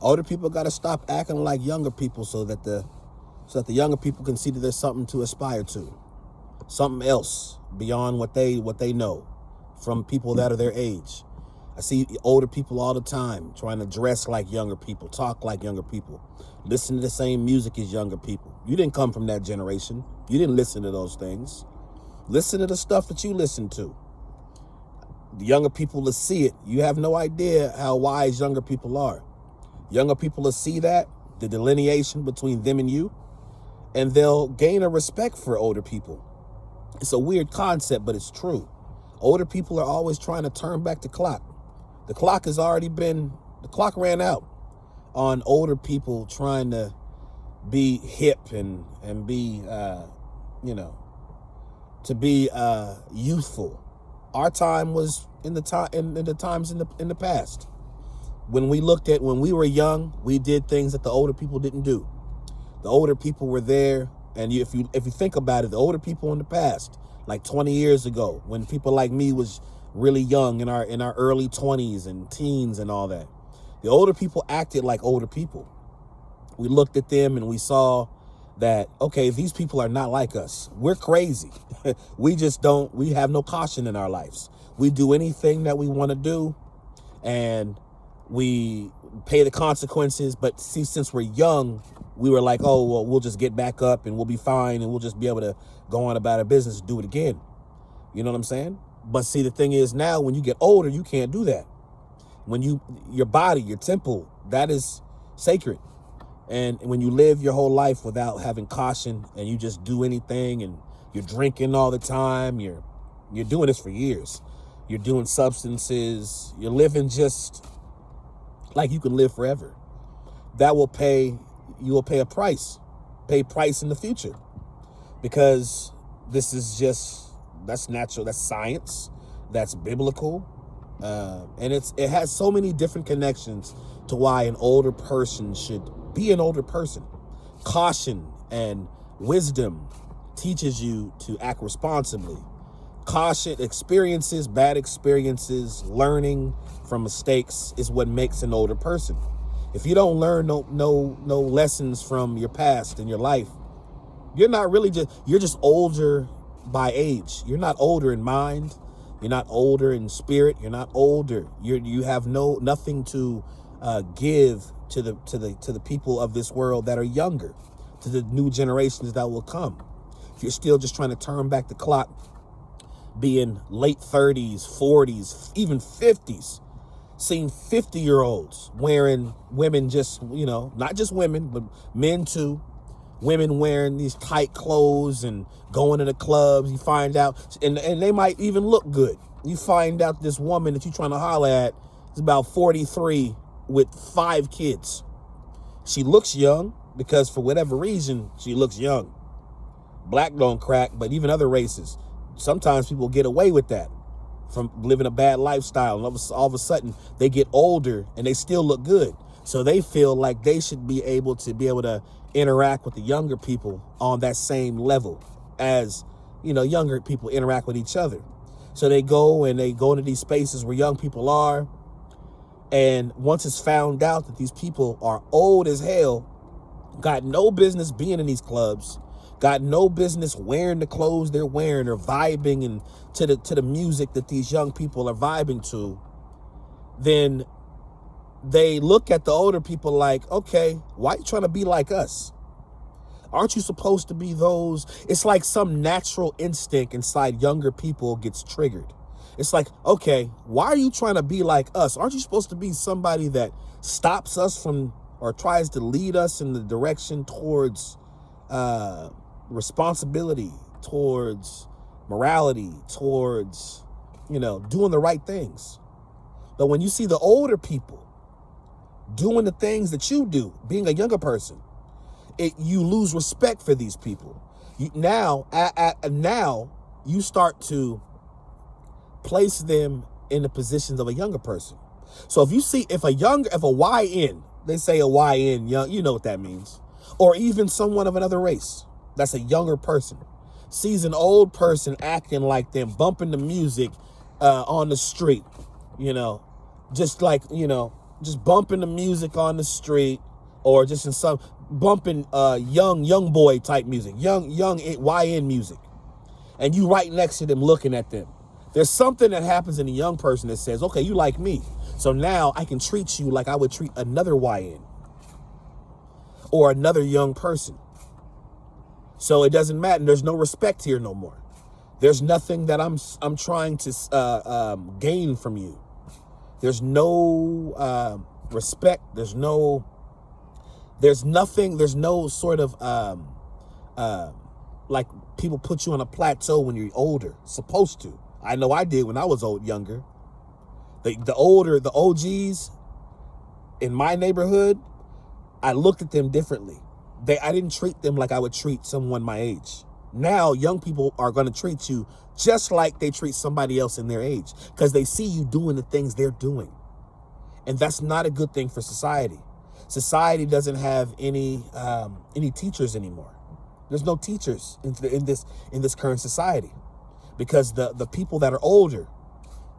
Older people got to stop acting like younger people so that the younger people can see that there's something to aspire to, something else beyond what they know from people that are their age. I see older people all the time trying to dress like younger people, talk like younger people, listen to the same music as younger people. You didn't come from that generation. You didn't listen to those things. Listen to the stuff that you listen to. The younger people will see it. You have no idea how wise younger people are. Younger people will see that, the delineation between them and you, and they'll gain a respect for older people. It's a weird concept, but it's true. Older people are always trying to turn back the clock. The clock ran out on older people trying to be hip and be, to be youthful. Our time was in the times in the past. When we were young, we did things that the older people didn't do. The older people were there, and if you think about it, the older people in the past, like 20 years ago, when people like me was really young in our early 20s and teens and all that, the older people acted like older people. We looked at them and we saw that, okay, these people are not like us. We're crazy. We have no caution in our lives. We do anything that we want to do, and we pay the consequences. But see, since we're young, we were like, oh, well, we'll just get back up and we'll be fine and we'll just be able to go on about our business, do it again. You know what I'm saying? But see, the thing is now, when you get older, you can't do that. When your body, your temple, that is sacred. And when you live your whole life without having caution and you just do anything and you're drinking all the time, you're doing this for years. You're doing substances, you're living just like you can live forever. You will pay a price in the future, because this is that's natural, that's science, that's biblical. And it has so many different connections to why an older person should be an older person. Caution and wisdom teaches you to act responsibly. Caution, bad experiences, learning from mistakes is what makes an older person. If you don't learn no lessons from your past and your life, you're just older by age. You're not older in mind. You're not older in spirit. You're not older. You have nothing to give to the people of this world that are younger, to the new generations that will come. If you're still just trying to turn back the clock, being late 30s, 40s, even 50s, seeing 50-year-olds wearing, women just, not just women, but men too, women wearing these tight clothes and going to the clubs. You find out, and they might even look good. You find out this woman that you're trying to holler at is about 43 with 5 kids. She looks young because for whatever reason, she looks young. Black don't crack, but even other races, sometimes people get away with that from living a bad lifestyle. And all of a sudden they get older and they still look good. So they feel like they should be able to interact with the younger people on that same level as, younger people interact with each other. So they go into these spaces where young people are. And once it's found out that these people are old as hell, got no business being in these clubs, got no business wearing the clothes they're wearing or vibing and to the music that these young people are vibing to, then they look at the older people like, okay, why are you trying to be like us? Aren't you supposed to be those? It's like some natural instinct inside younger people gets triggered. It's like, okay, why are you trying to be like us? Aren't you supposed to be somebody that stops us from or tries to lead us in the direction towards responsibility, towards morality, towards, doing the right things? But when you see the older people doing the things that you do, being a younger person, you lose respect for these people. Now you start to place them in the positions of a younger person. So if a YN, they say a YN, you know what that means, or even someone of another race that's a younger person, sees an old person acting like them, bumping the music on the street, just like, just bumping the music on the street, or just in some bumping young boy type music, young YN music, and you right next to them looking at them, there's something that happens in a young person that says, okay, you like me, so now I can treat you like I would treat another YN or another young person. So it doesn't matter. There's no respect here no more. There's nothing that I'm trying to gain from you. There's no respect. There's nothing. There's no sort of like people put you on a plateau when you're older. Supposed to. I know I did when I was younger. The OGs in my neighborhood, I looked at them differently. I didn't treat them like I would treat someone my age. Now, young people are going to treat you just like they treat somebody else in their age, because they see you doing the things they're doing. And that's not a good thing for society. Society doesn't have any teachers anymore. There's no teachers in this current society, because the people that are older,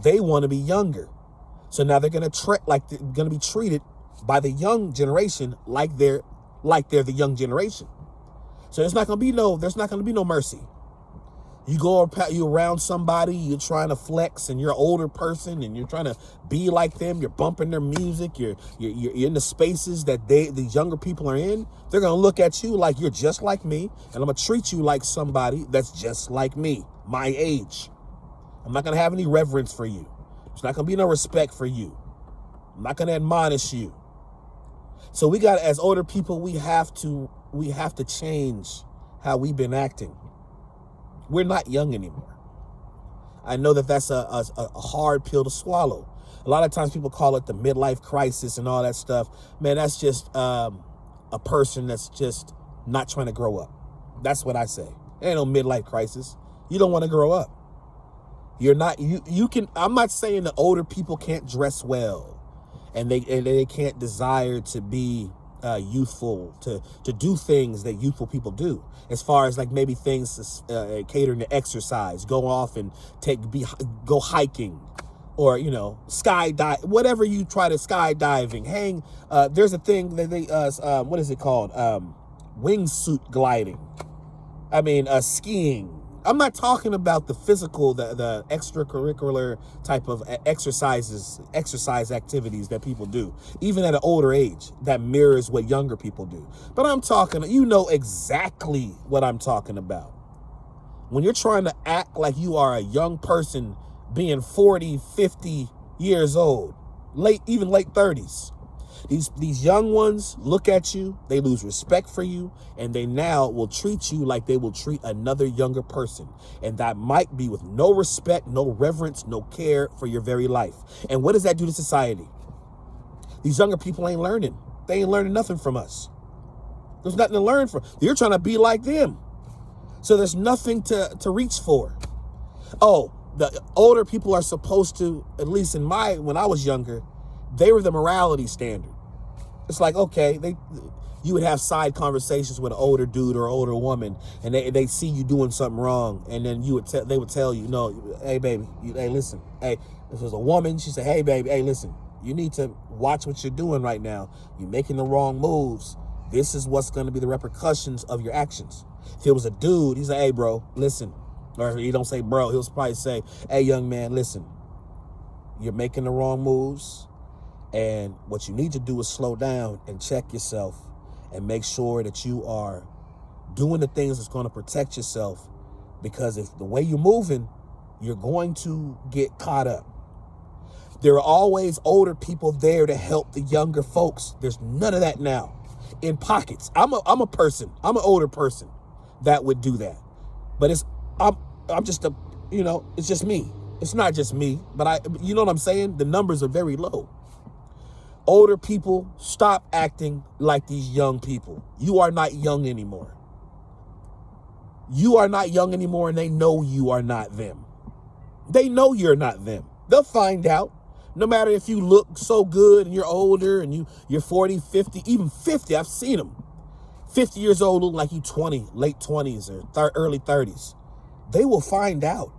they want to be younger. So now they're going to be treated by the young generation like they're the young generation. So there's not going to be no mercy. You around somebody, you're trying to flex, and you're an older person, and you're trying to be like them. You're bumping their music. You're in the spaces that the younger people are in. They're going to look at you like you're just like me, and I'm going to treat you like somebody that's just like me, my age. I'm not going to have any reverence for you. There's not going to be no respect for you. I'm not going to admonish you. So as older people, we have to change how we've been acting. We're not young anymore. I know that's a hard pill to swallow. A lot of times people call it the midlife crisis and all that stuff. Man, that's just a person that's just not trying to grow up. That's what I say. There ain't no midlife crisis. You don't want to grow up. I'm not saying that older people can't dress well and they can't desire to be youthful, to do things that youthful people do, as far as like maybe things catering to exercise, go off and go hiking, or skydive, whatever you try to skydiving, hang. There's a thing that they what is it called? Wingsuit gliding. I mean, skiing. I'm not talking about the physical, the extracurricular type of exercise activities that people do, even at an older age, that mirrors what younger people do. But I'm talking, exactly what I'm talking about. When you're trying to act like you are a young person, being 40, 50 years old, even late 30s. These young ones look at you, they lose respect for you, and they now will treat you like they will treat another younger person. And that might be with no respect, no reverence, no care for your very life. And what does that do to society? These younger people ain't learning. They ain't learning nothing from us. There's nothing to learn from. You're trying to be like them. So there's nothing to reach for. Oh, the older people are supposed to, at least when I was younger, they were the morality standard. It's like, okay, you would have side conversations with an older dude or older woman, and they see you doing something wrong, and then they would tell you, no, hey baby, hey listen, hey, if it was a woman, she said, hey baby, hey listen, you need to watch what you're doing right now. You're making the wrong moves. This is what's going to be the repercussions of your actions. If it was a dude, he's like, hey bro, listen, or he don't say bro, he'll probably say, hey young man, listen, you're making the wrong moves. And what you need to do is slow down and check yourself and make sure that you are doing the things that's going to protect yourself, because if the way you're moving, you're going to get caught up. There are always older people there to help the younger folks. There's none of that now. In pockets. I'm an older person that would do that. But I'm just it's just me. It's not just me, but you know what I'm saying? The numbers are very low. Older people, stop acting like these young people. You are not young anymore. You are not young anymore, and they know you are not them. They know you're not them. They'll find out. No matter if you look so good and you're older and you're 40, 50, even 50. I've seen them. 50 years old, look like you 20, late 20s or early 30s. They will find out,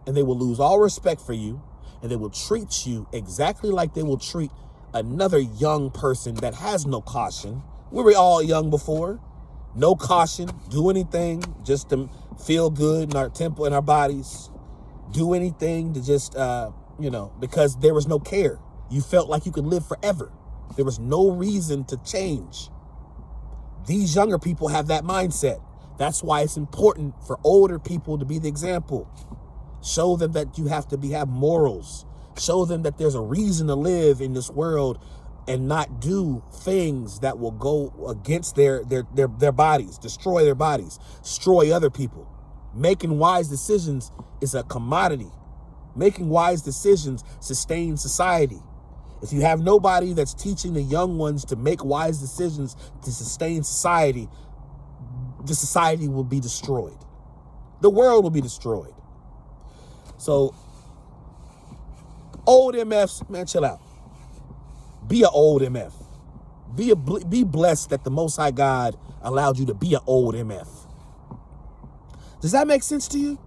and they will lose all respect for you, and they will treat you exactly like they will treat another young person that has no caution. We were all young before. No caution, do anything just to feel good in our temple, in our bodies. Do anything to just, because there was no care. You felt like you could live forever. There was no reason to change. These younger people have that mindset. That's why it's important for older people to be the example. Show them that you have morals. Show them that there's a reason to live in this world and not do things that will go against their bodies, destroy their bodies, destroy other people. Making wise decisions is a commodity. Making wise decisions sustains society. If you have nobody that's teaching the young ones to make wise decisions to sustain society, the society will be destroyed. The world will be destroyed. So, old MFs, man, chill out. Be an old MF. Be blessed that the Most High God allowed you to be an old MF. Does that make sense to you?